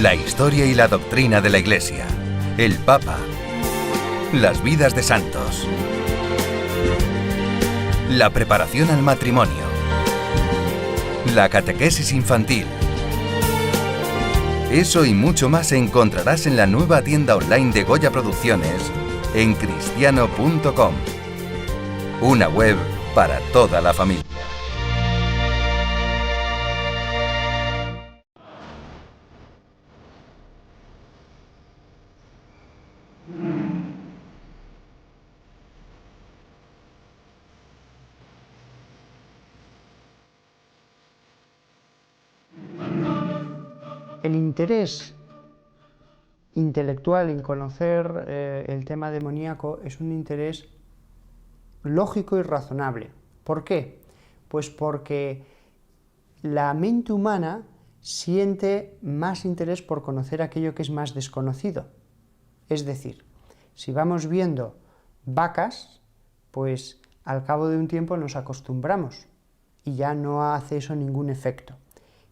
La historia y la doctrina de la Iglesia. El Papa. Las vidas de santos. La preparación al matrimonio. La catequesis infantil. Eso y mucho más encontrarás en la nueva tienda online de Goya Producciones en cristiano.com. Una web para toda la familia. El interés intelectual en conocer el tema demoníaco es un interés lógico y razonable. ¿Por qué? Pues porque la mente humana siente más interés por conocer aquello que es más desconocido. Es decir, si vamos viendo vacas, pues al cabo de un tiempo nos acostumbramos y ya no hace eso ningún efecto.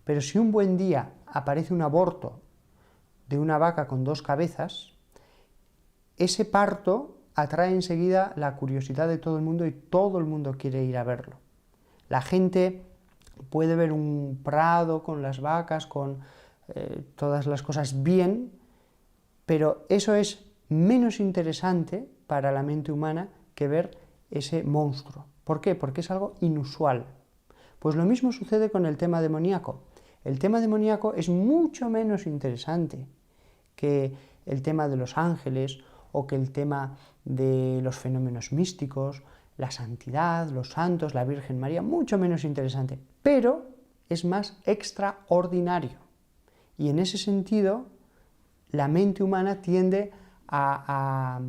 Pero si un buen día aparece un aborto de una vaca con 2 cabezas, ese parto atrae enseguida la curiosidad de todo el mundo y todo el mundo quiere ir a verlo. La gente puede ver un prado con las vacas, con todas las cosas bien, pero eso es menos interesante para la mente humana que ver ese monstruo. ¿Por qué? Porque es algo inusual. Pues lo mismo sucede con el tema demoníaco. El tema demoníaco es mucho menos interesante que el tema de los ángeles o que el tema de los fenómenos místicos, la santidad, los santos, la Virgen María, mucho menos interesante, pero es más extraordinario. Y en ese sentido, la mente humana tiende a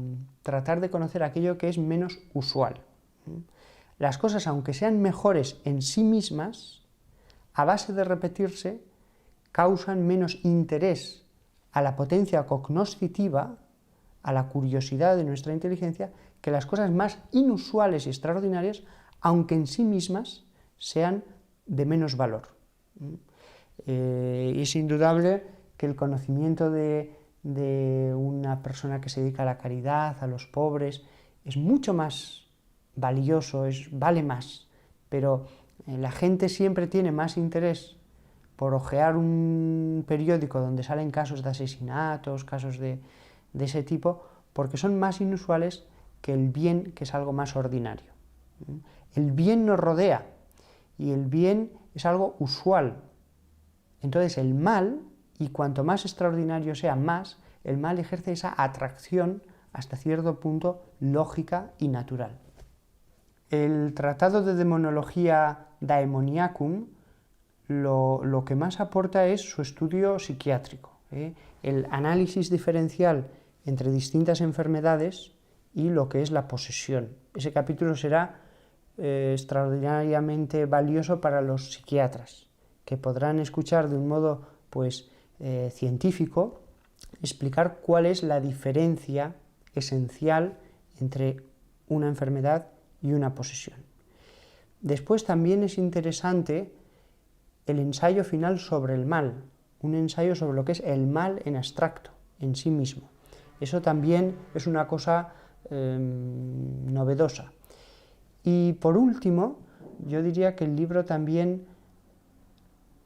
tratar de conocer aquello que es menos usual. Las cosas, aunque sean mejores en sí mismas, a base de repetirse, causan menos interés a la potencia cognoscitiva, a la curiosidad de nuestra inteligencia, que las cosas más inusuales y extraordinarias, aunque en sí mismas sean de menos valor. Es indudable que el conocimiento de una persona que se dedica a la caridad, a los pobres, es mucho más valioso, vale más, pero la gente siempre tiene más interés por hojear un periódico donde salen casos de asesinatos, casos de ese tipo, porque son más inusuales que el bien, que es algo más ordinario. El bien nos rodea y el bien es algo usual. Entonces el mal, y cuanto más extraordinario sea más, el mal ejerce esa atracción hasta cierto punto lógica y natural. El Tratado de Demonología Daemoniacum lo que más aporta es su estudio psiquiátrico, el análisis diferencial entre distintas enfermedades y lo que es la posesión. Ese capítulo será extraordinariamente valioso para los psiquiatras, que podrán escuchar de un modo científico, explicar cuál es la diferencia esencial entre una enfermedad y una posesión. Después también es interesante el ensayo final sobre el mal, un ensayo sobre lo que es el mal en abstracto, en sí mismo. Eso también es una cosa novedosa. Y por último, yo diría que el libro también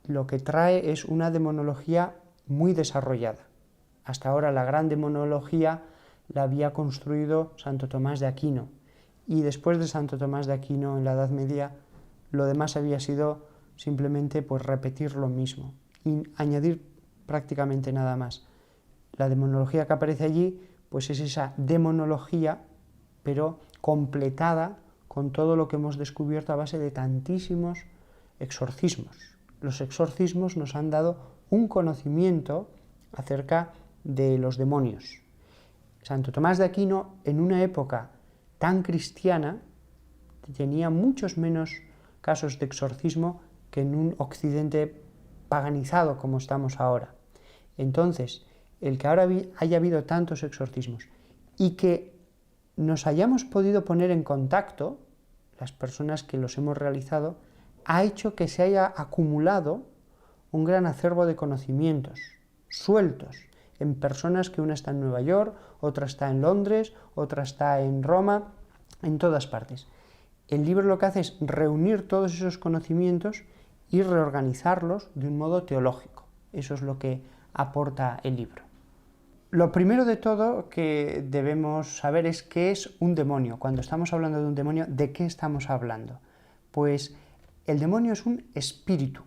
lo que trae es una demonología muy desarrollada. Hasta ahora la gran demonología la había construido Santo Tomás de Aquino, y después de Santo Tomás de Aquino en la Edad Media, lo demás había sido simplemente repetir lo mismo y añadir prácticamente nada más. La demonología que aparece allí es esa demonología, pero completada con todo lo que hemos descubierto a base de tantísimos exorcismos. Los exorcismos nos han dado un conocimiento acerca de los demonios. Santo Tomás de Aquino, en una época tan cristiana, tenía muchos menos casos de exorcismo que en un occidente paganizado como estamos ahora. Entonces, el que ahora haya habido tantos exorcismos y que nos hayamos podido poner en contacto, las personas que los hemos realizado, ha hecho que se haya acumulado un gran acervo de conocimientos sueltos, en personas que una está en Nueva York, otra está en Londres, otra está en Roma, en todas partes. El libro lo que hace es reunir todos esos conocimientos y reorganizarlos de un modo teológico. Eso es lo que aporta el libro. Lo primero de todo que debemos saber es qué es un demonio. Cuando estamos hablando de un demonio, ¿de qué estamos hablando? Pues el demonio es un espíritu.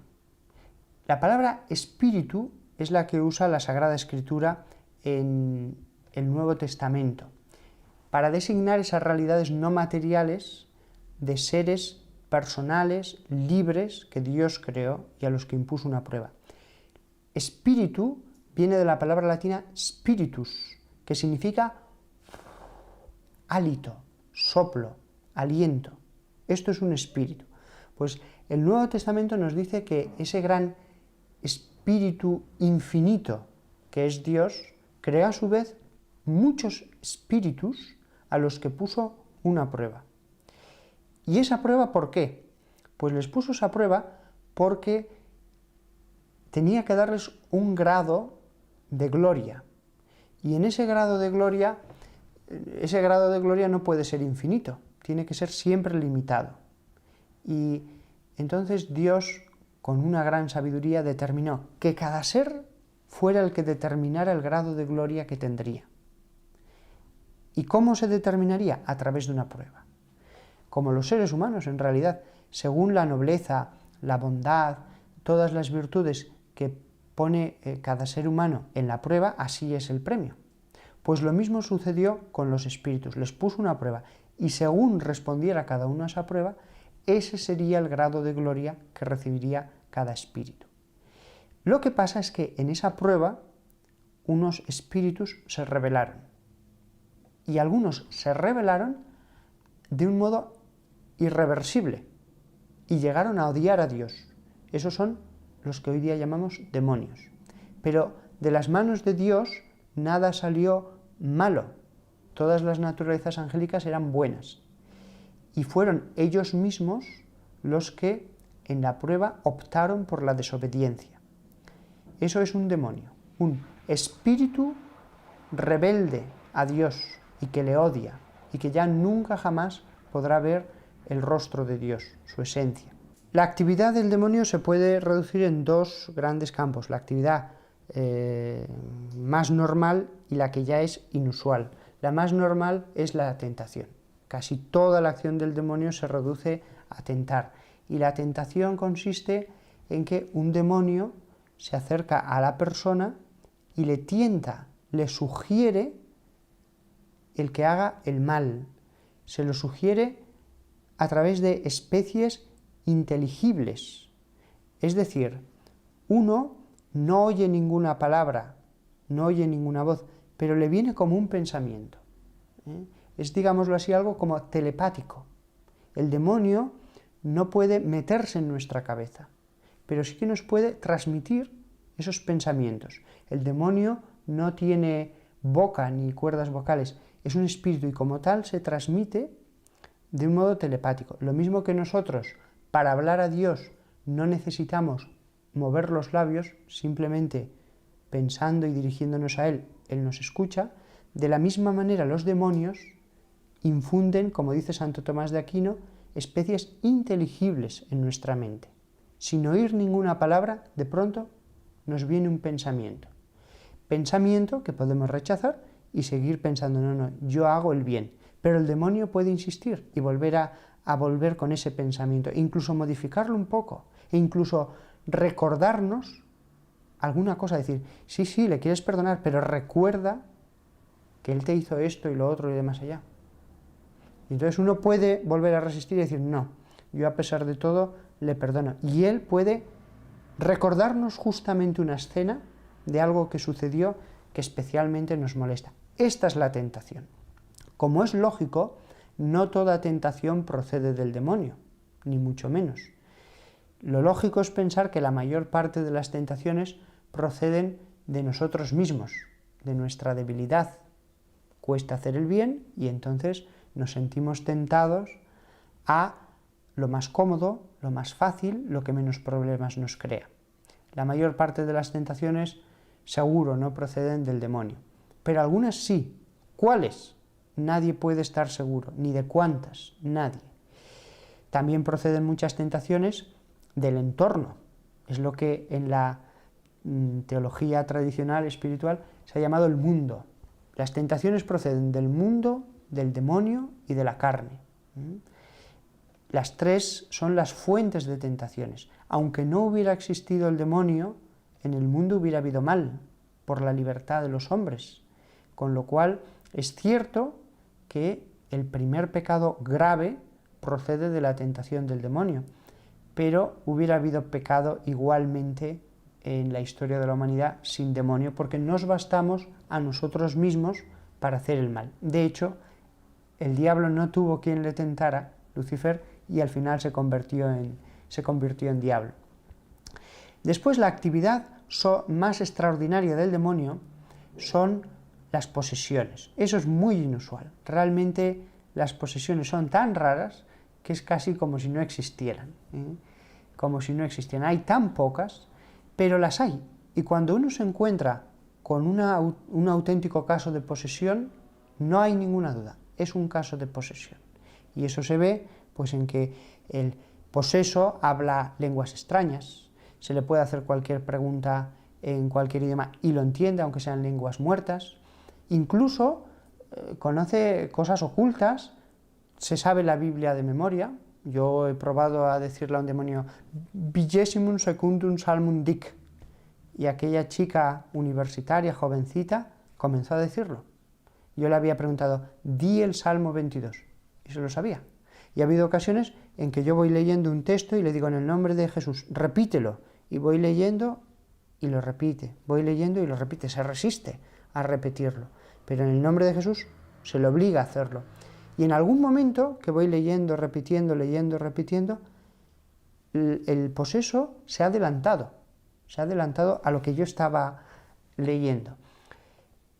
La palabra espíritu es la que usa la Sagrada Escritura en el Nuevo Testamento para designar esas realidades no materiales de seres personales, libres, que Dios creó y a los que impuso una prueba. Espíritu viene de la palabra latina spiritus, que significa hálito, soplo, aliento. Esto es un espíritu. Pues el Nuevo Testamento nos dice que ese gran espíritu infinito que es Dios, crea a su vez muchos espíritus a los que puso una prueba. ¿Y esa prueba por qué? Pues les puso esa prueba porque tenía que darles un grado de gloria. Y en ese grado de gloria no puede ser infinito, tiene que ser siempre limitado. Y entonces Dios, con una gran sabiduría, determinó que cada ser fuera el que determinara el grado de gloria que tendría. ¿Y cómo se determinaría? A través de una prueba. Como los seres humanos, en realidad, según la nobleza, la bondad, todas las virtudes que pone cada ser humano en la prueba, así es el premio. Pues lo mismo sucedió con los espíritus, les puso una prueba y según respondiera cada uno a esa prueba, ese sería el grado de gloria que recibiría cada espíritu. Lo que pasa es que en esa prueba unos espíritus se rebelaron y algunos se rebelaron de un modo irreversible y llegaron a odiar a Dios. Esos son los que hoy día llamamos demonios. Pero de las manos de Dios nada salió malo. Todas las naturalezas angélicas eran buenas. Y fueron ellos mismos los que en la prueba optaron por la desobediencia. Eso es un demonio, un espíritu rebelde a Dios y que le odia y que ya nunca jamás podrá ver el rostro de Dios, su esencia. La actividad del demonio se puede reducir en dos grandes campos, la actividad más normal y la que ya es inusual. La más normal es la tentación. Casi toda la acción del demonio se reduce a tentar. Y la tentación consiste en que un demonio se acerca a la persona y le tienta, le sugiere el que haga el mal. Se lo sugiere a través de especies inteligibles. Es decir, uno no oye ninguna palabra, no oye ninguna voz, pero le viene como un pensamiento. Es, digámoslo así, algo como telepático. El demonio no puede meterse en nuestra cabeza, pero sí que nos puede transmitir esos pensamientos. El demonio no tiene boca ni cuerdas vocales, es un espíritu y como tal se transmite de un modo telepático. Lo mismo que nosotros, para hablar a Dios, no necesitamos mover los labios, simplemente pensando y dirigiéndonos a Él, Él nos escucha. De la misma manera los demonios infunden, como dice Santo Tomás de Aquino, especies inteligibles en nuestra mente. Sin oír ninguna palabra, de pronto nos viene un pensamiento. Pensamiento que podemos rechazar y seguir pensando, no, yo hago el bien. Pero el demonio puede insistir y volver a volver con ese pensamiento, incluso modificarlo un poco, e incluso recordarnos alguna cosa, decir, sí, le quieres perdonar, pero recuerda que él te hizo esto y lo otro y de más allá. Y entonces uno puede volver a resistir y decir, no, yo a pesar de todo le perdono. Y él puede recordarnos justamente una escena de algo que sucedió que especialmente nos molesta. Esta es la tentación. Como es lógico, no toda tentación procede del demonio, ni mucho menos. Lo lógico es pensar que la mayor parte de las tentaciones proceden de nosotros mismos, de nuestra debilidad. Cuesta hacer el bien y entonces nos sentimos tentados a lo más cómodo, lo más fácil, lo que menos problemas nos crea. La mayor parte de las tentaciones seguro no proceden del demonio, pero algunas sí. ¿Cuáles? Nadie puede estar seguro, ni de cuántas, nadie. También proceden muchas tentaciones del entorno. Es lo que en la teología tradicional espiritual se ha llamado el mundo. Las tentaciones proceden del mundo, del demonio y de la carne. Las tres son las fuentes de tentaciones. Aunque no hubiera existido el demonio, en el mundo hubiera habido mal por la libertad de los hombres. Con lo cual es cierto que el primer pecado grave procede de la tentación del demonio, pero hubiera habido pecado igualmente en la historia de la humanidad sin demonio, porque nos bastamos a nosotros mismos para hacer el mal. De hecho, el diablo no tuvo quien le tentara, Lucifer, y al final se convirtió en diablo. Después, la actividad más extraordinaria del demonio son las posesiones. Eso es muy inusual. Realmente las posesiones son tan raras que es casi como si no existieran. Como si no existieran. Hay tan pocas, pero las hay. Y cuando uno se encuentra con un auténtico caso de posesión, no hay ninguna duda. Es un caso de posesión. Y eso se ve pues en que el poseso habla lenguas extrañas, se le puede hacer cualquier pregunta en cualquier idioma y lo entiende, aunque sean lenguas muertas. Incluso conoce cosas ocultas, se sabe la Biblia de memoria. Yo he probado a decirle a un demonio, Vigesimum secundum salmum dic, y aquella chica universitaria, jovencita, comenzó a decirlo. Yo le había preguntado, di el Salmo 22, y se lo sabía. Y ha habido ocasiones en que yo voy leyendo un texto y le digo, en el nombre de Jesús, repítelo, y voy leyendo y lo repite, voy leyendo y lo repite, se resiste a repetirlo, pero en el nombre de Jesús se le obliga a hacerlo. Y en algún momento que voy leyendo, repitiendo, el poseso se ha adelantado a lo que yo estaba leyendo.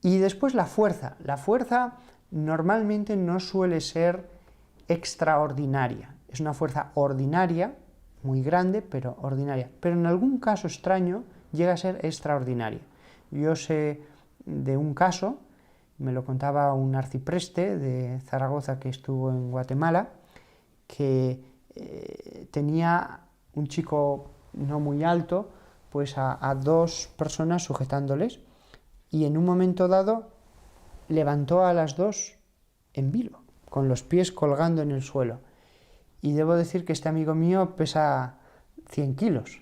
Y después la fuerza. La fuerza normalmente no suele ser extraordinaria. Es una fuerza ordinaria, muy grande, pero ordinaria. Pero en algún caso extraño llega a ser extraordinaria. Yo sé de un caso, me lo contaba un arcipreste de Zaragoza que estuvo en Guatemala, que tenía un chico no muy alto, pues a dos personas sujetándoles, y en un momento dado levantó a las dos en vilo, con los pies colgando en el suelo. Y debo decir que este amigo mío pesa 100 kilos,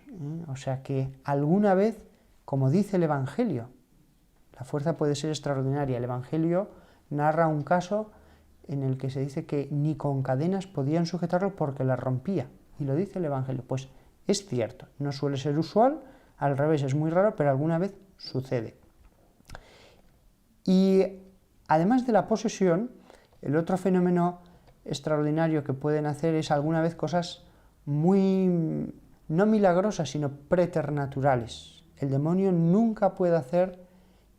o sea que alguna vez, como dice el Evangelio, la fuerza puede ser extraordinaria. El Evangelio narra un caso en el que se dice que ni con cadenas podían sujetarlo porque las rompía, y lo dice el Evangelio. Pues es cierto, no suele ser usual, al revés, es muy raro, pero alguna vez sucede. Y además de la posesión, el otro fenómeno extraordinario que pueden hacer es alguna vez cosas muy, no milagrosas, sino preternaturales. El demonio nunca puede hacer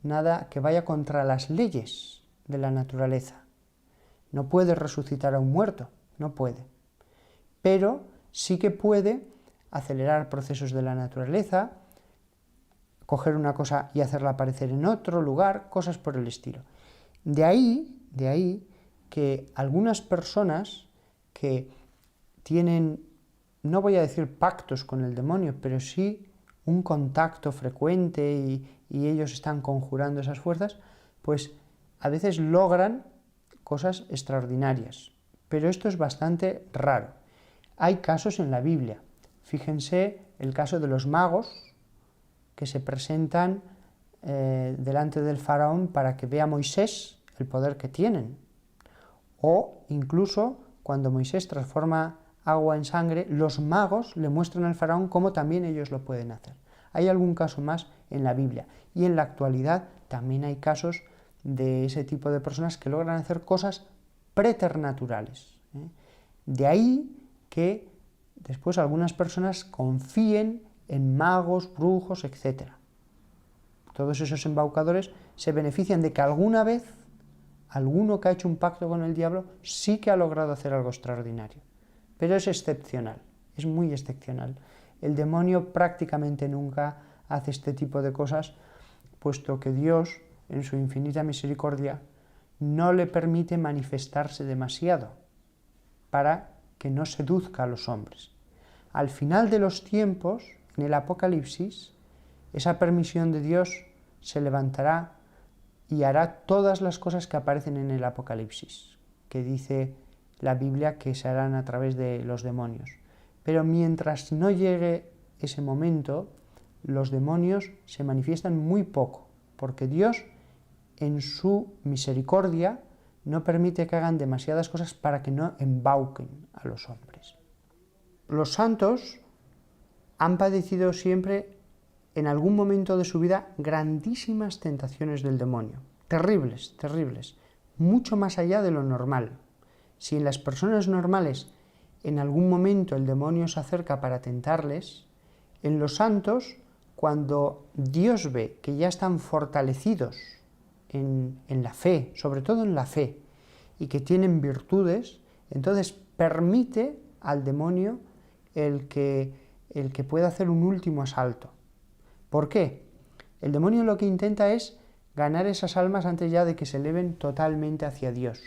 nada que vaya contra las leyes de la naturaleza. No puede resucitar a un muerto, no puede. Pero sí que puede acelerar procesos de la naturaleza, coger una cosa y hacerla aparecer en otro lugar, cosas por el estilo. De ahí que algunas personas que tienen, no voy a decir pactos con el demonio, pero sí un contacto frecuente y ellos están conjurando esas fuerzas, pues a veces logran cosas extraordinarias. Pero esto es bastante raro. Hay casos en la Biblia. Fíjense el caso de los magos que se presentan delante del faraón para que vea a Moisés el poder que tienen. O incluso cuando Moisés transforma agua en sangre, los magos le muestran al faraón cómo también ellos lo pueden hacer. Hay algún caso más en la Biblia. Y en la actualidad también hay casos de ese tipo de personas que logran hacer cosas preternaturales. De ahí que después algunas personas confíen en magos, brujos, etc. Todos esos embaucadores se benefician de que alguna vez alguno que ha hecho un pacto con el diablo sí que ha logrado hacer algo extraordinario. Pero es excepcional, es muy excepcional. El demonio prácticamente nunca hace este tipo de cosas puesto que Dios, en su infinita misericordia, no le permite manifestarse demasiado, para que no seduzca a los hombres. Al final de los tiempos, en el Apocalipsis, esa permisión de Dios se levantará y hará todas las cosas que aparecen en el Apocalipsis, que dice la Biblia que se harán a través de los demonios. Pero mientras no llegue ese momento, los demonios se manifiestan muy poco, porque Dios, en su misericordia, no permite que hagan demasiadas cosas para que no embauquen a los hombres. Los santos han padecido siempre, en algún momento de su vida, grandísimas tentaciones del demonio. Terribles, terribles. Mucho más allá de lo normal. Si en las personas normales en algún momento el demonio se acerca para tentarles, en los santos, cuando Dios ve que ya están fortalecidos en la fe, sobre todo en la fe, y que tienen virtudes, entonces permite al demonio el que pueda hacer un último asalto. ¿Por qué? El demonio lo que intenta es ganar esas almas antes ya de que se eleven totalmente hacia Dios.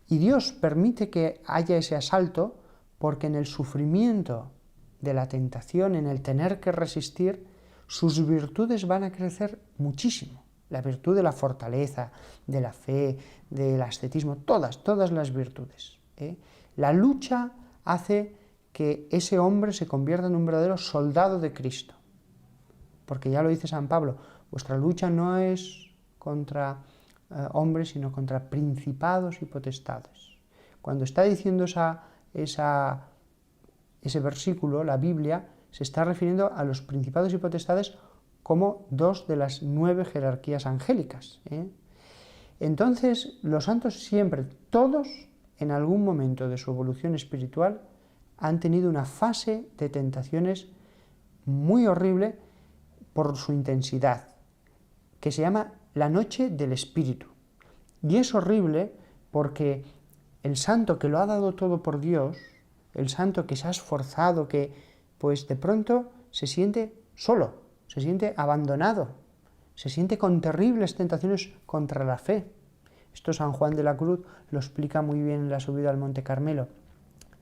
Y Dios permite que haya ese asalto porque en el sufrimiento de la tentación, en el tener que resistir, sus virtudes van a crecer muchísimo. La virtud de la fortaleza, de la fe, del ascetismo, todas las virtudes. La lucha hace que ese hombre se convierta en un verdadero soldado de Cristo. Porque ya lo dice San Pablo, vuestra lucha no es contra hombres, sino contra principados y potestades. Cuando está diciendo ese versículo, la Biblia, se está refiriendo a los principados y potestades como dos de las 9 jerarquías angélicas. Entonces, los santos siempre, todos, en algún momento de su evolución espiritual, han tenido una fase de tentaciones muy horrible por su intensidad, que se llama la noche del espíritu. Y es horrible porque el santo que lo ha dado todo por Dios, el santo que se ha esforzado, que pues de pronto se siente solo, se siente abandonado, se siente con terribles tentaciones contra la fe. Esto San Juan de la Cruz lo explica muy bien en la subida al Monte Carmelo.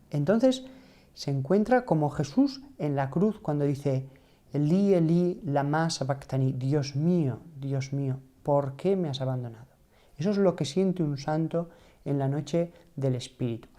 Entonces se encuentra como Jesús en la cruz cuando dice: Elí, Elí, lama sabactani, Dios mío, ¿por qué me has abandonado? Eso es lo que siente un santo en la noche del Espíritu.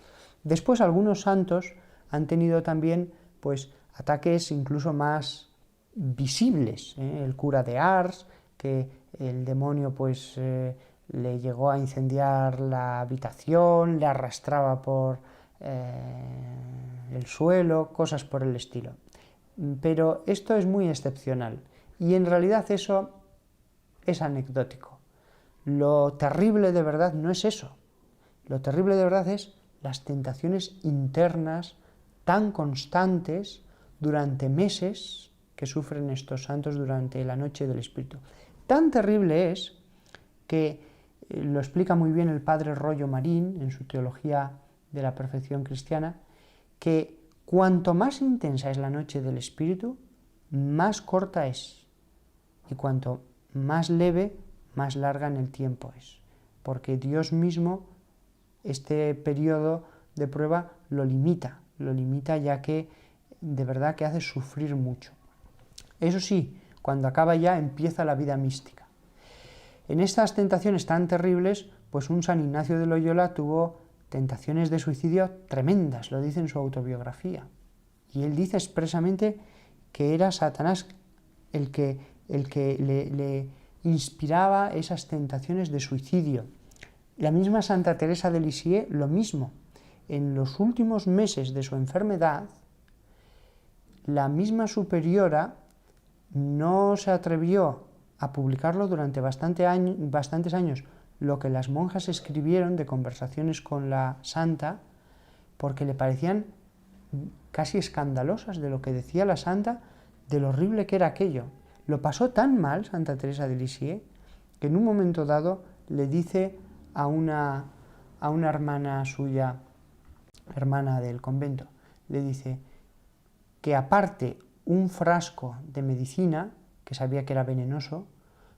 Después algunos santos han tenido también pues ataques incluso más visibles. El cura de Ars, que el demonio pues le llegó a incendiar la habitación, le arrastraba por el suelo, cosas por el estilo. Pero esto es muy excepcional y en realidad eso es anecdótico. Lo terrible de verdad no es eso. Lo terrible de verdad es las tentaciones internas tan constantes durante meses que sufren estos santos durante la noche del Espíritu. Tan terrible es que lo explica muy bien el padre Rollo Marín en su Teología de la Perfección Cristiana, que cuanto más intensa es la noche del Espíritu, más corta es. Y cuanto más leve, más larga en el tiempo es. Porque Dios mismo este periodo de prueba lo limita ya que de verdad que hace sufrir mucho. Eso sí, cuando acaba ya empieza la vida mística. En estas tentaciones tan terribles, pues un San Ignacio de Loyola tuvo tentaciones de suicidio tremendas, lo dice en su autobiografía. Y él dice expresamente que era Satanás el que le inspiraba esas tentaciones de suicidio. La misma Santa Teresa de Lisieux, lo mismo. En los últimos meses de su enfermedad, la misma superiora no se atrevió a publicarlo durante bastantes años, lo que las monjas escribieron de conversaciones con la santa, porque le parecían casi escandalosas de lo que decía la santa, de lo horrible que era aquello. Lo pasó tan mal Santa Teresa de Lisieux que en un momento dado le dice a una hermana suya, hermana del convento, le dice que aparte un frasco de medicina que sabía que era venenoso,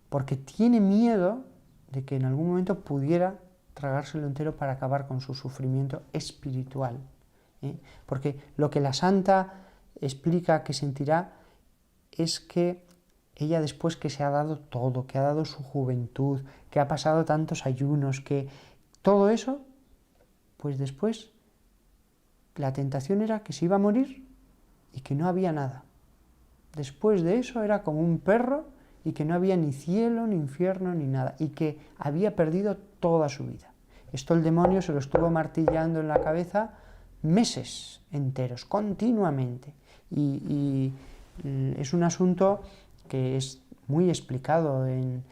porque tiene miedo de que en algún momento pudiera tragárselo entero para acabar con su sufrimiento espiritual. Porque lo que la santa explica que sentirá es que ella, después que se ha dado todo, que ha dado su juventud, que ha pasado tantos ayunos, que todo eso, pues después la tentación era que se iba a morir y que no había nada. Después de eso era como un perro y que no había ni cielo, ni infierno, ni nada, y que había perdido toda su vida. Esto el demonio se lo estuvo martillando en la cabeza meses enteros, continuamente. Y es un asunto que es muy explicado en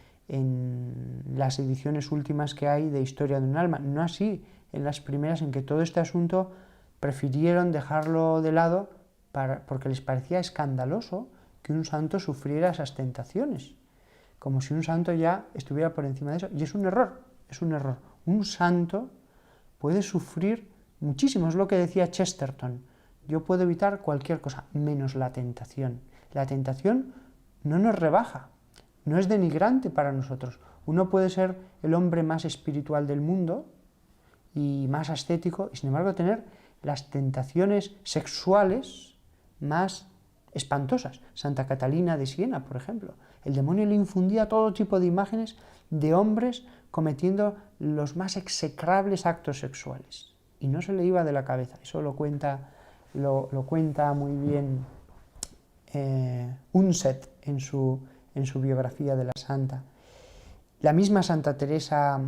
las ediciones últimas que hay de Historia de un alma. No así en las primeras, en que todo este asunto prefirieron dejarlo de lado porque les parecía escandaloso que un santo sufriera esas tentaciones, como si un santo ya estuviera por encima de eso. Y es un error, es un error. Un santo puede sufrir muchísimo, es lo que decía Chesterton. Yo puedo evitar cualquier cosa, menos la tentación. La tentación no nos rebaja, no es denigrante para nosotros. Uno puede ser el hombre más espiritual del mundo y más ascético, y sin embargo tener las tentaciones sexuales más espantosas. Santa Catalina de Siena, por ejemplo. El demonio le infundía todo tipo de imágenes de hombres cometiendo los más execrables actos sexuales. Y no se le iba de la cabeza. Eso lo cuenta muy bien Unset en su biografía de la santa. La misma Santa Teresa,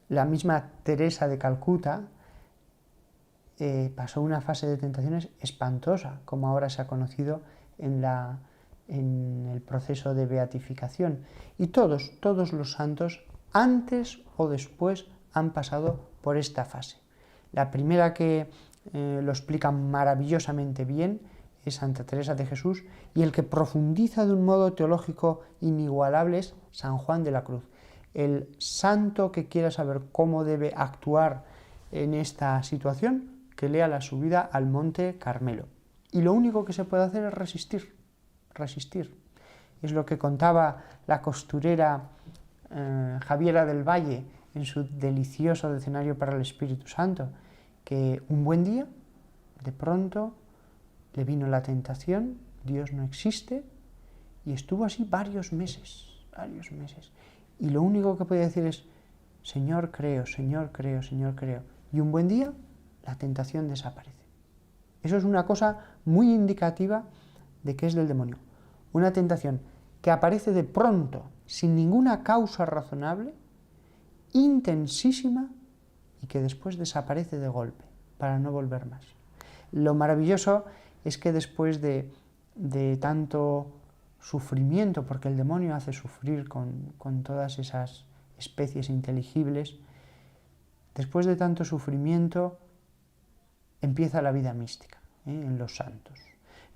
la misma Teresa de Calcuta, pasó una fase de tentaciones espantosa, como ahora se ha conocido en el proceso de beatificación. Y todos los santos, antes o después, han pasado por esta fase. La primera que lo explica maravillosamente bien es Santa Teresa de Jesús, y el que profundiza de un modo teológico inigualable es San Juan de la Cruz. El santo que quiera saber cómo debe actuar en esta situación, que lea la subida al Monte Carmelo. Y lo único que se puede hacer es resistir. Es lo que contaba la costurera Javiera del Valle en su delicioso Decenario para el Espíritu Santo, que un buen día, de pronto, le vino la tentación, Dios no existe, y estuvo así varios meses. Y lo único que podía decir es, Señor, creo, Señor, creo, Señor, creo. Y un buen día, la tentación desaparece. Eso es una cosa muy indicativa de que es del demonio. Una tentación que aparece de pronto, sin ninguna causa razonable, intensísima, y que después desaparece de golpe, para no volver más. Lo maravilloso es que después de tanto sufrimiento, porque el demonio hace sufrir con todas esas especies inteligibles, después de tanto sufrimiento empieza la vida mística en los santos.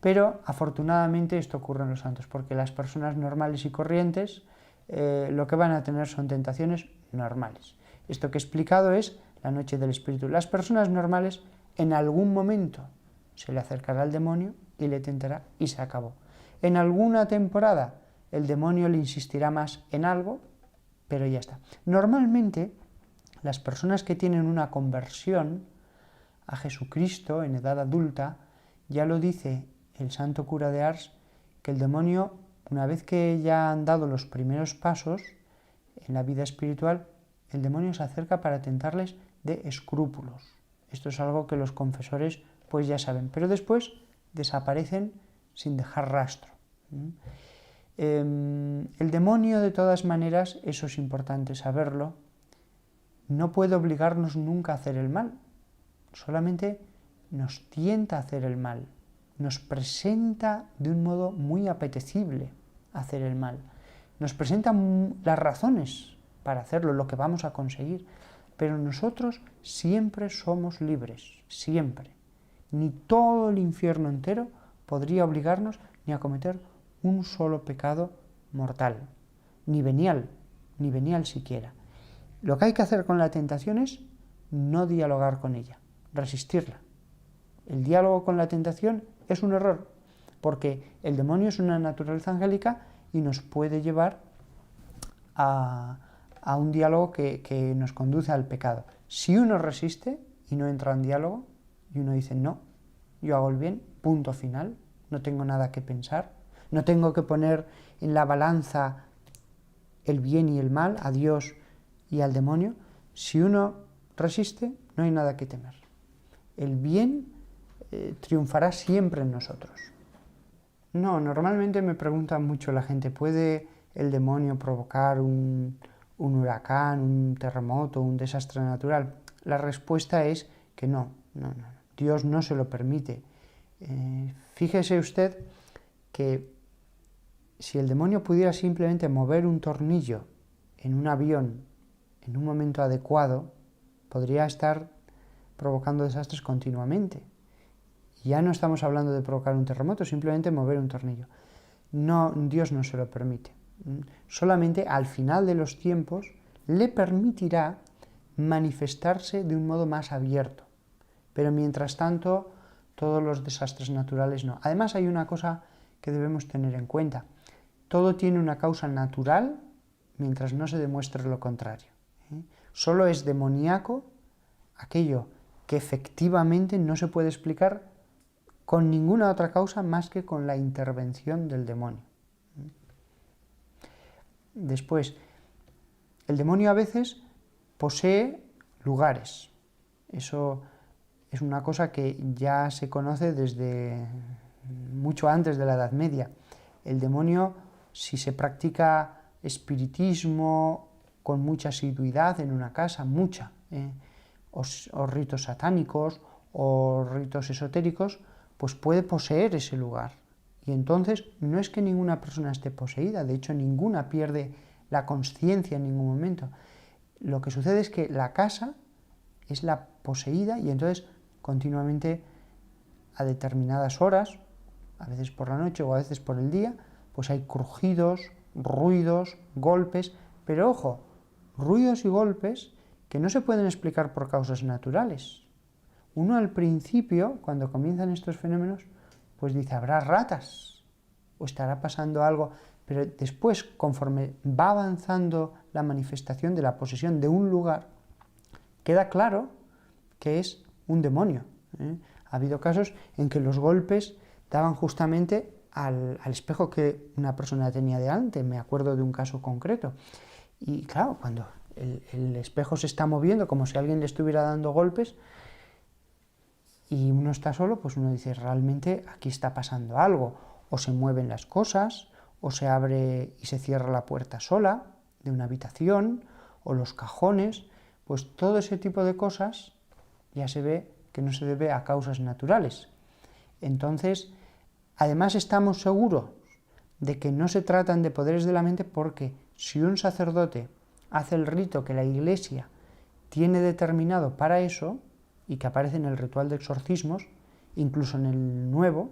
Pero afortunadamente esto ocurre en los santos, porque las personas normales y corrientes lo que van a tener son tentaciones normales. Esto que he explicado es la noche del Espíritu. Las personas normales en algún momento se le acercará el demonio y le tentará y se acabó. En alguna temporada el demonio le insistirá más en algo, pero ya está. Normalmente las personas que tienen una conversión a Jesucristo en edad adulta, ya lo dice el santo cura de Ars, que el demonio, una vez que ya han dado los primeros pasos en la vida espiritual, el demonio se acerca para tentarles de escrúpulos. Esto es algo que los confesores pues ya saben, pero después desaparecen sin dejar rastro. El demonio, de todas maneras, eso es importante saberlo, no puede obligarnos nunca a hacer el mal, solamente nos tienta a hacer el mal, nos presenta de un modo muy apetecible hacer el mal, nos presenta las razones para hacerlo, lo que vamos a conseguir, pero nosotros siempre somos libres, siempre. Ni todo el infierno entero podría obligarnos ni a cometer un solo pecado mortal, ni venial siquiera. Lo que hay que hacer con la tentación es no dialogar con ella, resistirla. El diálogo con la tentación es un error, porque el demonio es una naturaleza angélica y nos puede llevar a un diálogo que nos conduce al pecado. Si uno resiste y no entra en diálogo, y uno dice, no, yo hago el bien, punto final, no tengo nada que pensar, no tengo que poner en la balanza el bien y el mal, a Dios y al demonio. Si uno resiste, no hay nada que temer. El bien triunfará siempre en nosotros. No, normalmente me preguntan mucho la gente, ¿puede el demonio provocar un huracán, un terremoto, un desastre natural? La respuesta es que no. Dios no se lo permite. Fíjese usted que si el demonio pudiera simplemente mover un tornillo en un avión en un momento adecuado, podría estar provocando desastres continuamente. Ya no estamos hablando de provocar un terremoto, simplemente mover un tornillo. No, Dios no se lo permite. Solamente al final de los tiempos le permitirá manifestarse de un modo más abierto. Pero mientras tanto, todos los desastres naturales no. Además, hay una cosa que debemos tener en cuenta. Todo tiene una causa natural mientras no se demuestre lo contrario. Solo es demoníaco aquello que efectivamente no se puede explicar con ninguna otra causa más que con la intervención del demonio. Después, el demonio a veces posee lugares. Eso es una cosa que ya se conoce desde mucho antes de la Edad Media. El demonio, si se practica espiritismo con mucha asiduidad en una casa, o ritos satánicos o ritos esotéricos, pues puede poseer ese lugar. Y entonces no es que ninguna persona esté poseída, de hecho ninguna pierde la consciencia en ningún momento. Lo que sucede es que la casa es la poseída y entonces continuamente a determinadas horas, a veces por la noche o a veces por el día, pues hay crujidos, ruidos, golpes, pero ojo, ruidos y golpes que no se pueden explicar por causas naturales. Uno al principio, cuando comienzan estos fenómenos, pues dice, habrá ratas, o estará pasando algo, pero después, conforme va avanzando la manifestación de la posesión de un lugar, queda claro que es un demonio. Ha habido casos en que los golpes daban justamente al espejo que una persona tenía delante, me acuerdo de un caso concreto. Y claro, cuando el espejo se está moviendo como si alguien le estuviera dando golpes y uno está solo, pues uno dice, realmente aquí está pasando algo. O se mueven las cosas, o se abre y se cierra la puerta sola de una habitación, o los cajones, pues todo ese tipo de cosas ya se ve que no se debe a causas naturales. Entonces, además estamos seguros de que no se tratan de poderes de la mente porque si un sacerdote hace el rito que la Iglesia tiene determinado para eso, y que aparece en el ritual de exorcismos, incluso en el nuevo,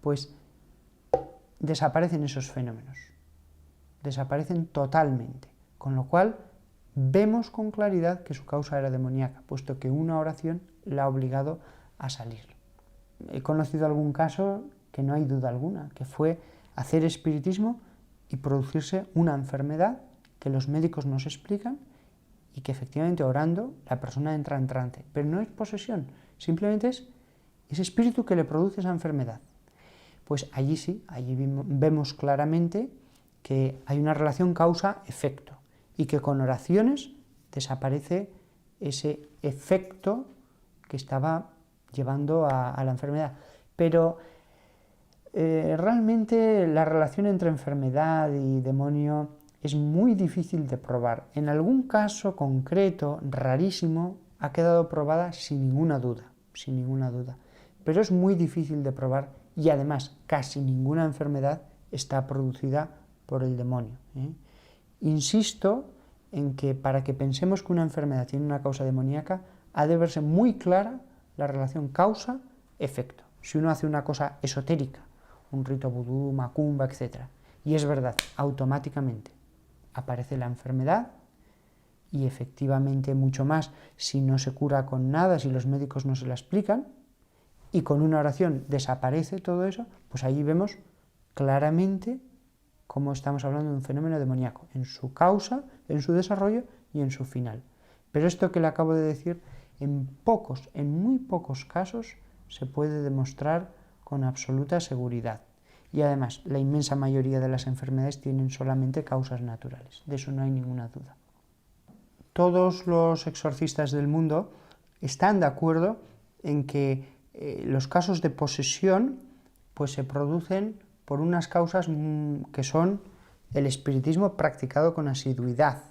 pues desaparecen esos fenómenos. Desaparecen totalmente. Con lo cual, vemos con claridad que su causa era demoníaca, puesto que una oración la ha obligado a salir. He conocido algún caso que no hay duda alguna, que fue hacer espiritismo y producirse una enfermedad que los médicos nos explican y que efectivamente orando la persona entra en trance. Pero no es posesión, simplemente es ese espíritu que le produce esa enfermedad. Pues allí sí, allí vemos claramente que hay una relación causa-efecto y que con oraciones desaparece ese efecto que estaba llevando a la enfermedad. Pero realmente la relación entre enfermedad y demonio es muy difícil de probar. En algún caso concreto, rarísimo, ha quedado probada sin ninguna duda. Pero es muy difícil de probar y además casi ninguna enfermedad está producida por el demonio. Insisto en que para que pensemos que una enfermedad tiene una causa demoníaca, ha de verse muy clara la relación causa-efecto. Si uno hace una cosa esotérica, un rito vudú, macumba, etc., y es verdad, automáticamente aparece la enfermedad y efectivamente mucho más si no se cura con nada, si los médicos no se la explican, y con una oración desaparece todo eso, pues allí vemos claramente como estamos hablando de un fenómeno demoníaco, en su causa, en su desarrollo y en su final. Pero esto que le acabo de decir, en muy pocos casos, se puede demostrar con absoluta seguridad. Y además, la inmensa mayoría de las enfermedades tienen solamente causas naturales, de eso no hay ninguna duda. Todos los exorcistas del mundo están de acuerdo en que los casos de posesión pues se producen por unas causas que son el espiritismo practicado con asiduidad.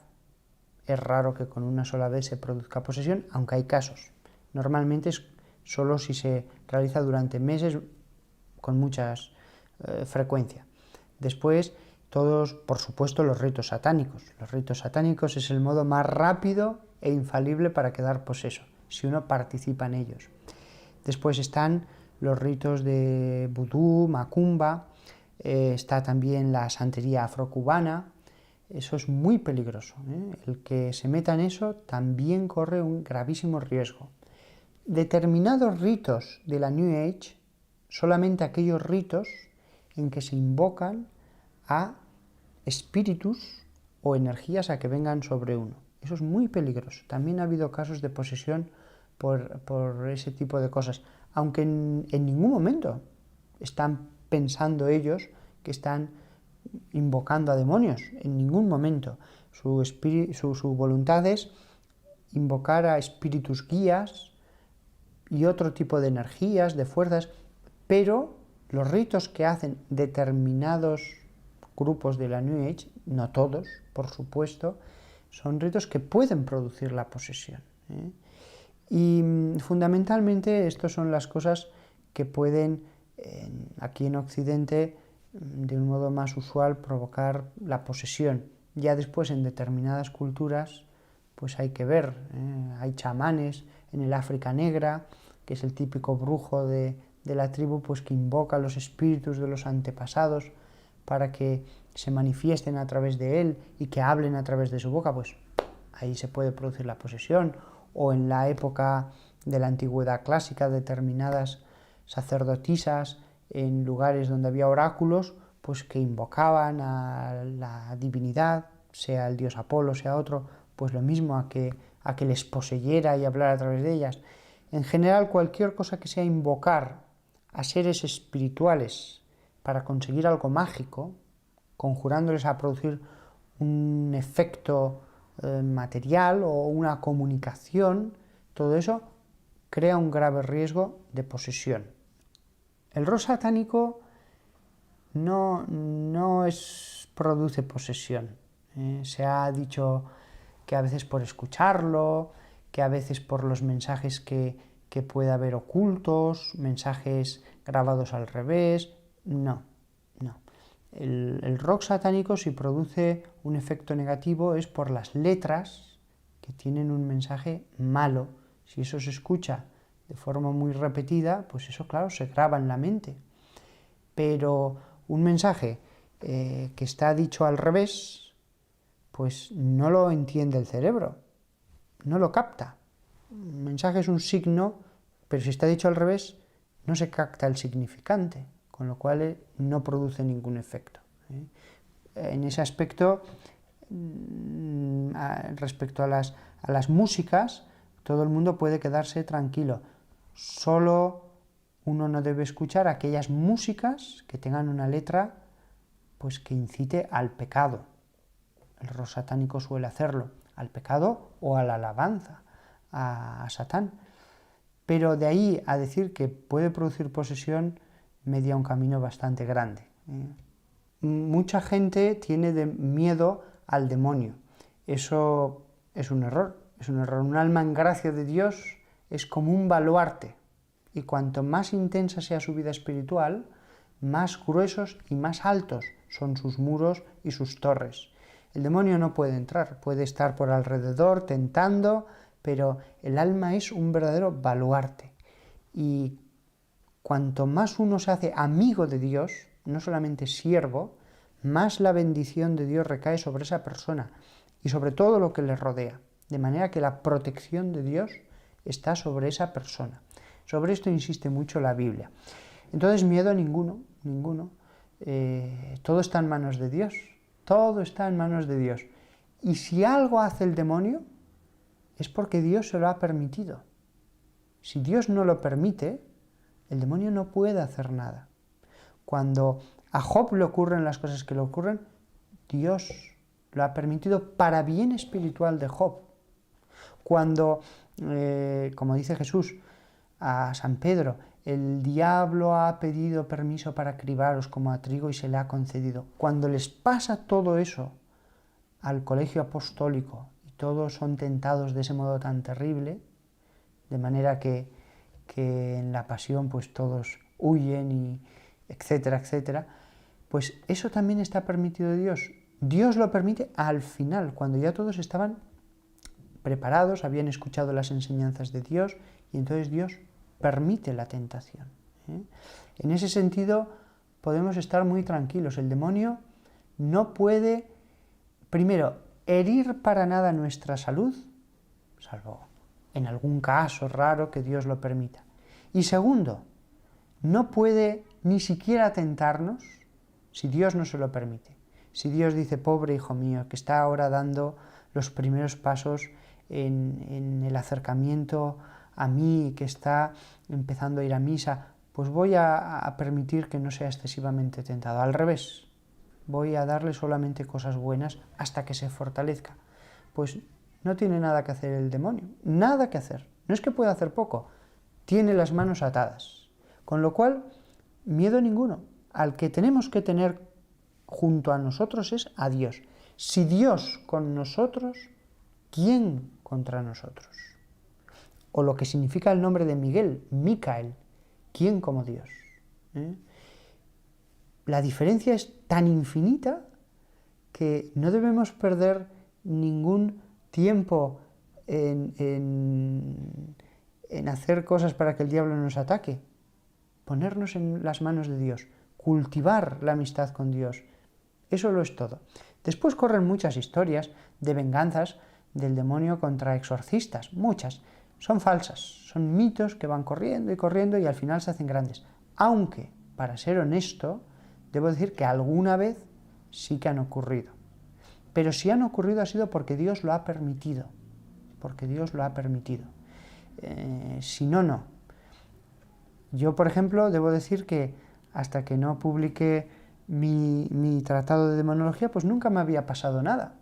Es raro que con una sola vez se produzca posesión, aunque hay casos. Normalmente es solo si se realiza durante meses con mucha frecuencia. Después, todos, por supuesto, los ritos satánicos. Los ritos satánicos es el modo más rápido e infalible para quedar poseso, si uno participa en ellos. Después están los ritos de vudú, macumba, está también la santería afrocubana. Eso es muy peligroso, ¿eh? El que se meta en eso también corre un gravísimo riesgo. Determinados ritos de la New Age, solamente aquellos ritos en que se invocan a espíritus o energías a que vengan sobre uno. Eso es muy peligroso. También ha habido casos de posesión por ese tipo de cosas, aunque en ningún momento están pensando ellos que están invocando a demonios, en ningún momento. Su voluntad es invocar a espíritus guías y otro tipo de energías, de fuerzas, pero los ritos que hacen determinados grupos de la New Age, no todos, por supuesto, son ritos que pueden producir la posesión, ¿eh? Y fundamentalmente estas son las cosas que pueden, aquí en Occidente, de un modo más usual, provocar la posesión. Ya después, en determinadas culturas, pues hay que ver, hay chamanes en el África Negra, que es el típico brujo de la tribu, pues que invoca los espíritus de los antepasados para que se manifiesten a través de él y que hablen a través de su boca, pues ahí se puede producir la posesión. O en la época de la antigüedad clásica, determinadas sacerdotisas en lugares donde había oráculos, pues que invocaban a la divinidad, sea el dios Apolo, sea otro, pues lo mismo a que les poseyera y hablara a través de ellas. En general, cualquier cosa que sea invocar a seres espirituales para conseguir algo mágico, conjurándoles a producir un efecto material o una comunicación, todo eso crea un grave riesgo de posesión. El rock satánico no produce posesión. Se ha dicho que a veces por escucharlo, que a veces por los mensajes que puede haber ocultos, mensajes grabados al revés. No. El rock satánico, si produce un efecto negativo, es por las letras que tienen un mensaje malo. Si eso se escucha de forma muy repetida, pues eso, claro, se graba en la mente. Pero un mensaje que está dicho al revés, pues no lo entiende el cerebro, no lo capta. Un mensaje es un signo, pero si está dicho al revés, no se capta el significante, con lo cual no produce ningún efecto. En ese aspecto, respecto a las músicas, todo el mundo puede quedarse tranquilo. Solo uno no debe escuchar aquellas músicas que tengan una letra pues que incite al pecado. El rock satánico suele hacerlo, al pecado o a la alabanza a Satán. Pero de ahí a decir que puede producir posesión, media un camino bastante grande. Mucha gente tiene miedo al demonio. Eso es un error. Un alma en gracia de Dios es como un baluarte. Y cuanto más intensa sea su vida espiritual, más gruesos y más altos son sus muros y sus torres. El demonio no puede entrar, puede estar por alrededor tentando, pero el alma es un verdadero baluarte. Y cuanto más uno se hace amigo de Dios, no solamente siervo, más la bendición de Dios recae sobre esa persona y sobre todo lo que le rodea. De manera que la protección de Dios está sobre esa persona. Sobre esto insiste mucho la Biblia. Entonces, miedo ninguno. todo está en manos de Dios. Todo está en manos de Dios. Y si algo hace el demonio, es porque Dios se lo ha permitido. Si Dios no lo permite, el demonio no puede hacer nada. Cuando a Job le ocurren las cosas que le ocurren, Dios lo ha permitido para bien espiritual de Job. Cuando, como dice Jesús a San Pedro, el diablo ha pedido permiso para cribaros como a trigo y se le ha concedido. Cuando les pasa todo eso al colegio apostólico y todos son tentados de ese modo tan terrible, de manera que en la pasión pues todos huyen y etcétera, etcétera, pues eso también está permitido de Dios. Dios lo permite al final, cuando ya todos estaban preparados, habían escuchado las enseñanzas de Dios, y entonces Dios permite la tentación. En ese sentido podemos estar muy tranquilos. El demonio no puede, primero, herir para nada nuestra salud, salvo en algún caso raro que Dios lo permita. Y segundo, no puede ni siquiera tentarnos si Dios no se lo permite. Si Dios dice, pobre hijo mío, que está ahora dando los primeros pasos en el acercamiento a mí, que está empezando a ir a misa, pues voy a permitir que no sea excesivamente tentado. Al revés, voy a darle solamente cosas buenas hasta que se fortalezca. Pues no tiene nada que hacer el demonio, nada que hacer. No es que pueda hacer poco, tiene las manos atadas. Con lo cual, miedo ninguno. Al que tenemos que tener junto a nosotros es a Dios. Si Dios con nosotros, ¿quién contra nosotros? O lo que significa el nombre de Miguel, Micael, ¿quién como Dios? La diferencia es tan infinita que no debemos perder ningún tiempo en hacer cosas para que el diablo nos ataque. Ponernos en las manos de Dios, cultivar la amistad con Dios. Eso lo es todo. Después corren muchas historias de venganzas del demonio contra exorcistas, muchas. Son falsas, son mitos que van corriendo y al final se hacen grandes. Aunque, para ser honesto, debo decir que alguna vez sí que han ocurrido. Pero si han ocurrido ha sido porque Dios lo ha permitido. Porque Dios lo ha permitido. Si no, no. Yo, por ejemplo, debo decir que hasta que no publiqué mi tratado de demonología, pues nunca me había pasado nada.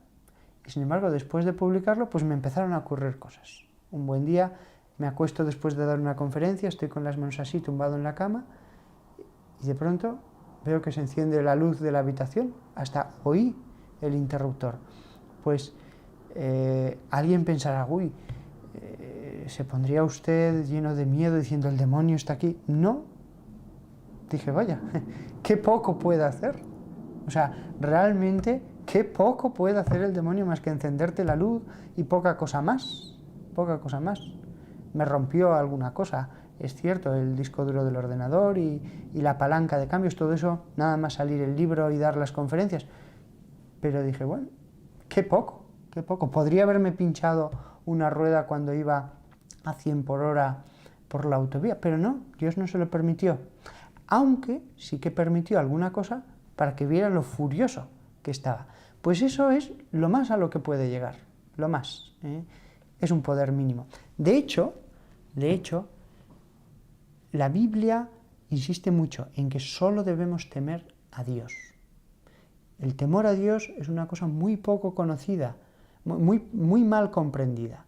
Y sin embargo, después de publicarlo, pues me empezaron a ocurrir cosas. Un buen día me acuesto después de dar una conferencia, estoy con las manos así, tumbado en la cama, y de pronto veo que se enciende la luz de la habitación, hasta oí el interruptor. Pues alguien pensará, uy, ¿se pondría usted lleno de miedo diciendo el demonio está aquí? No. Dije, vaya, qué poco puede hacer. O sea, realmente, qué poco puede hacer el demonio más que encenderte la luz y poca cosa más. Poca cosa más. Me rompió alguna cosa, es cierto, el disco duro del ordenador y la palanca de cambios, todo eso, nada más salir el libro y dar las conferencias. Pero dije, bueno, qué poco, qué poco. Podría haberme pinchado una rueda cuando iba a 100 por hora por la autovía, pero no, Dios no se lo permitió. Aunque sí que permitió alguna cosa para que viera lo furioso que estaba. Pues eso es lo más a lo que puede llegar, lo más. Es un poder mínimo. De hecho, la Biblia insiste mucho en que solo debemos temer a Dios. El temor a Dios es una cosa muy poco conocida, muy mal comprendida.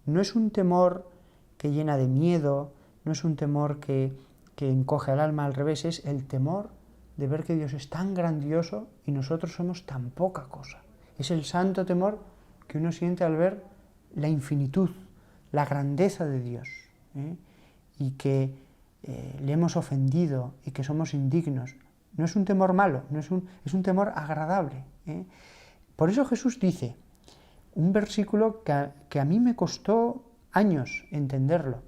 No es un temor que llena de miedo, no es un temor que encoge al alma, al revés, es el temor de ver que Dios es tan grandioso y nosotros somos tan poca cosa. Es el santo temor que uno siente al ver la infinitud, la grandeza de Dios, y que le hemos ofendido y que somos indignos. No es un temor malo, es un temor agradable. Por eso Jesús dice un versículo que a mí me costó años entenderlo,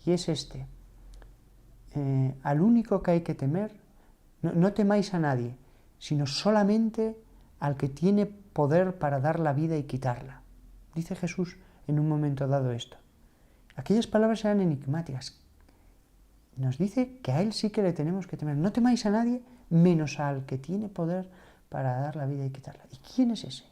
y es este. Al único que hay que temer, no temáis a nadie, sino solamente al que tiene poder para dar la vida y quitarla. Dice Jesús en un momento dado esto. Aquellas palabras eran enigmáticas. Nos dice que a Él sí que le tenemos que temer. No temáis a nadie menos al que tiene poder para dar la vida y quitarla. ¿Y quién es ese?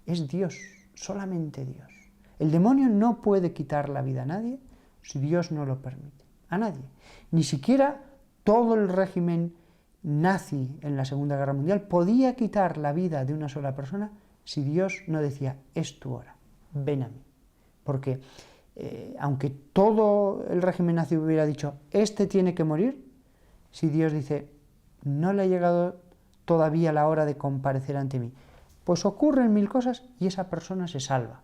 Es Dios, solamente Dios. El demonio no puede quitar la vida a nadie si Dios no lo permite. A nadie. Ni siquiera todo el régimen nazi en la Segunda Guerra Mundial podía quitar la vida de una sola persona si Dios no decía, es tu hora, ven a mí. Porque aunque todo el régimen nazi hubiera dicho, este tiene que morir, si Dios dice, no le ha llegado todavía la hora de comparecer ante mí, pues ocurren mil cosas y esa persona se salva.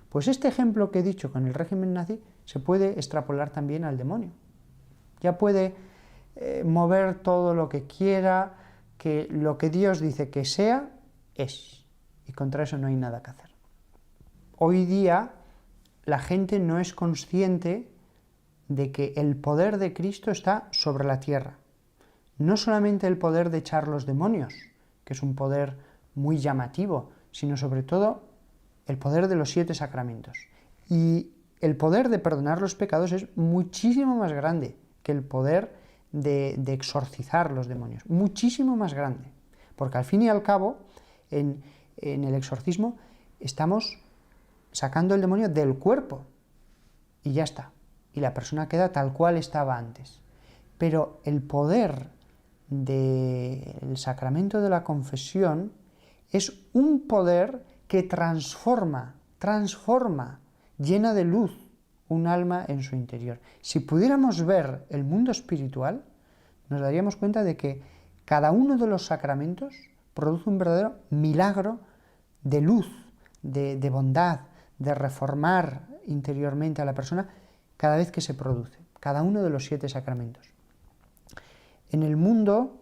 Pues este ejemplo que he dicho con el régimen nazi se puede extrapolar también al demonio. Ya puede mover todo lo que quiera, que lo que Dios dice que sea, es. Y contra eso no hay nada que hacer. Hoy día la gente no es consciente de que el poder de Cristo está sobre la tierra. No solamente el poder de echar los demonios, que es un poder muy llamativo, sino sobre todo el poder de los 7 sacramentos. Y el poder de perdonar los pecados es muchísimo más grande que el poder de exorcizar los demonios. Muchísimo más grande. Porque al fin y al cabo, en el exorcismo, estamos sacando el demonio del cuerpo. Y ya está. Y la persona queda tal cual estaba antes. Pero el poder del sacramento de la confesión es un poder que transforma, llena de luz un alma en su interior. Si pudiéramos ver el mundo espiritual, nos daríamos cuenta de que cada uno de los sacramentos produce un verdadero milagro de luz, de bondad, de reformar interiormente a la persona cada vez que se produce, cada uno de los 7 sacramentos. En el mundo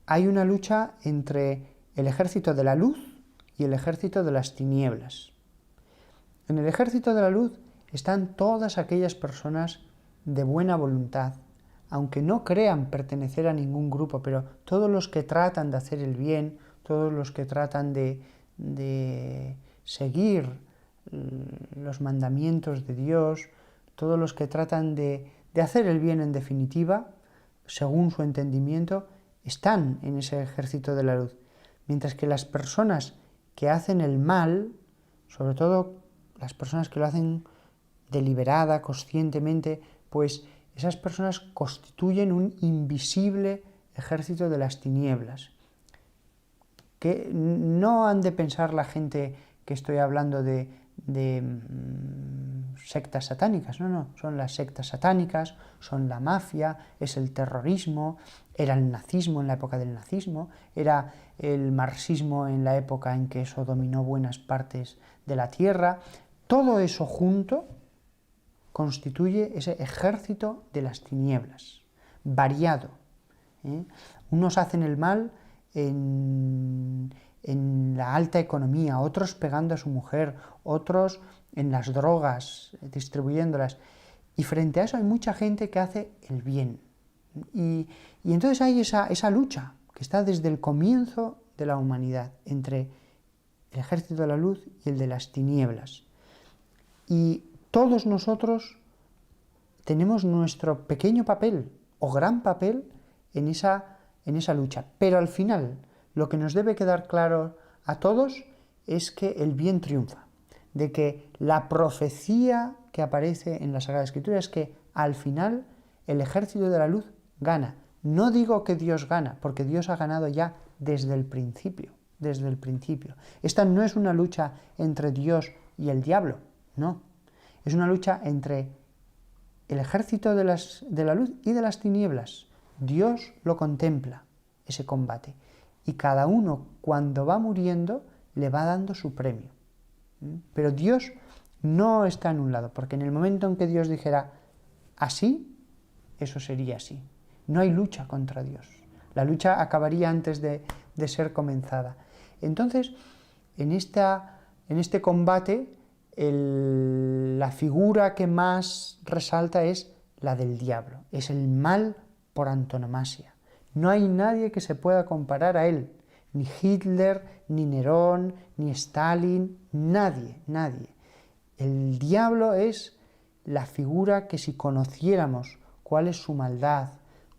hay una lucha entre el ejército de la luz y el ejército de las tinieblas. En el ejército de la luz están todas aquellas personas de buena voluntad, aunque no crean pertenecer a ningún grupo, pero todos los que tratan de hacer el bien, todos los que tratan de seguir los mandamientos de Dios, todos los que tratan de hacer el bien en definitiva, según su entendimiento, están en ese ejército de la luz. Mientras que las personas que hacen el mal, sobre todo las personas que lo hacen deliberada, conscientemente, pues esas personas constituyen un invisible ejército de las tinieblas. Que no han de pensar la gente que estoy hablando de sectas satánicas, no, son las sectas satánicas, son la mafia, es el terrorismo, era el nazismo en la época del nazismo, era el marxismo en la época en que eso dominó buenas partes de la tierra. Todo eso junto constituye ese ejército de las tinieblas, variado. Unos hacen el mal en la alta economía, otros pegando a su mujer, otros en las drogas, distribuyéndolas. Y frente a eso hay mucha gente que hace el bien. Y entonces hay esa lucha que está desde el comienzo de la humanidad entre el ejército de la luz y el de las tinieblas. Y todos nosotros tenemos nuestro pequeño papel o gran papel en esa lucha. Pero al final, lo que nos debe quedar claro a todos es que el bien triunfa, de que la profecía que aparece en la Sagrada Escritura es que al final el ejército de la luz gana. No digo que Dios gana, porque Dios ha ganado ya desde el principio, Esta no es una lucha entre Dios y el diablo, no. Es una lucha entre el ejército de la luz y de las tinieblas. Dios lo contempla, ese combate. Y cada uno, cuando va muriendo, le va dando su premio. Pero Dios no está en un lado, porque en el momento en que Dios dijera así, eso sería así. No hay lucha contra Dios. La lucha acabaría antes de ser comenzada. Entonces, en este combate, la figura que más resalta es la del diablo. Es el mal por antonomasia. No hay nadie que se pueda comparar a él. Ni Hitler, ni Nerón, ni Stalin, nadie. El diablo es la figura que si conociéramos cuál es su maldad,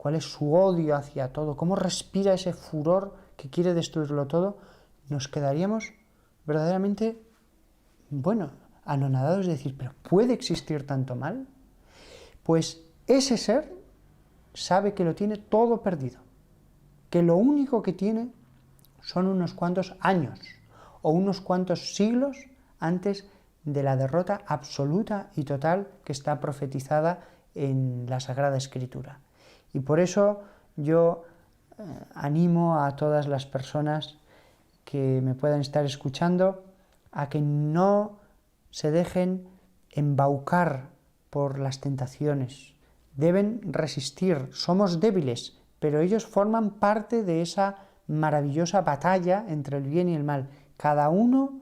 cuál es su odio hacia todo, cómo respira ese furor que quiere destruirlo todo, nos quedaríamos verdaderamente, anonadados de decir, ¿pero puede existir tanto mal? Pues ese ser sabe que lo tiene todo perdido, que lo único que tiene son unos cuantos años o unos cuantos siglos antes de la derrota absoluta y total que está profetizada en la Sagrada Escritura. Y por eso yo animo a todas las personas que me puedan estar escuchando a que no se dejen embaucar por las tentaciones. Deben resistir, somos débiles, pero ellos forman parte de esa maravillosa batalla entre el bien y el mal. Cada uno,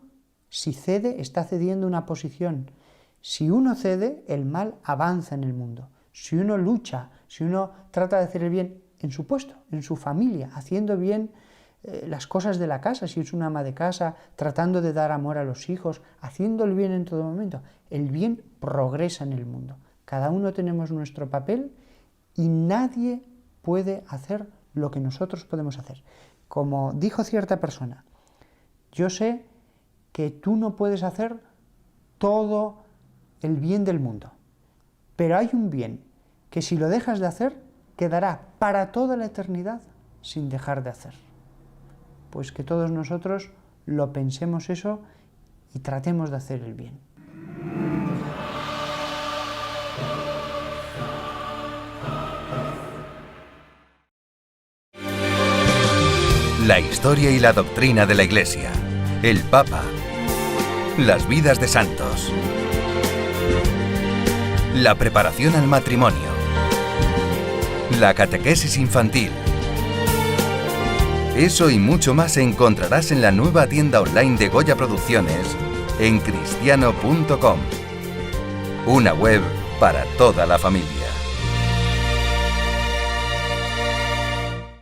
si cede, está cediendo una posición. Si uno cede, el mal avanza en el mundo. Si uno lucha, si uno trata de hacer el bien en su puesto, en su familia, haciendo bien las cosas de la casa, si es una ama de casa, tratando de dar amor a los hijos, haciendo el bien en todo momento, el bien progresa en el mundo. Cada uno tenemos nuestro papel y nadie puede hacer lo que nosotros podemos hacer. Como dijo cierta persona, yo sé que tú no puedes hacer todo el bien del mundo, pero hay un bien que si lo dejas de hacer, quedará para toda la eternidad sin dejar de hacer. Pues que todos nosotros lo pensemos eso y tratemos de hacer el bien. La historia y la doctrina de la Iglesia, el Papa, las vidas de santos, la preparación al matrimonio, la catequesis infantil. Eso y mucho más encontrarás en la nueva tienda online de Goya Producciones en cristiano.com. Una web para toda la familia.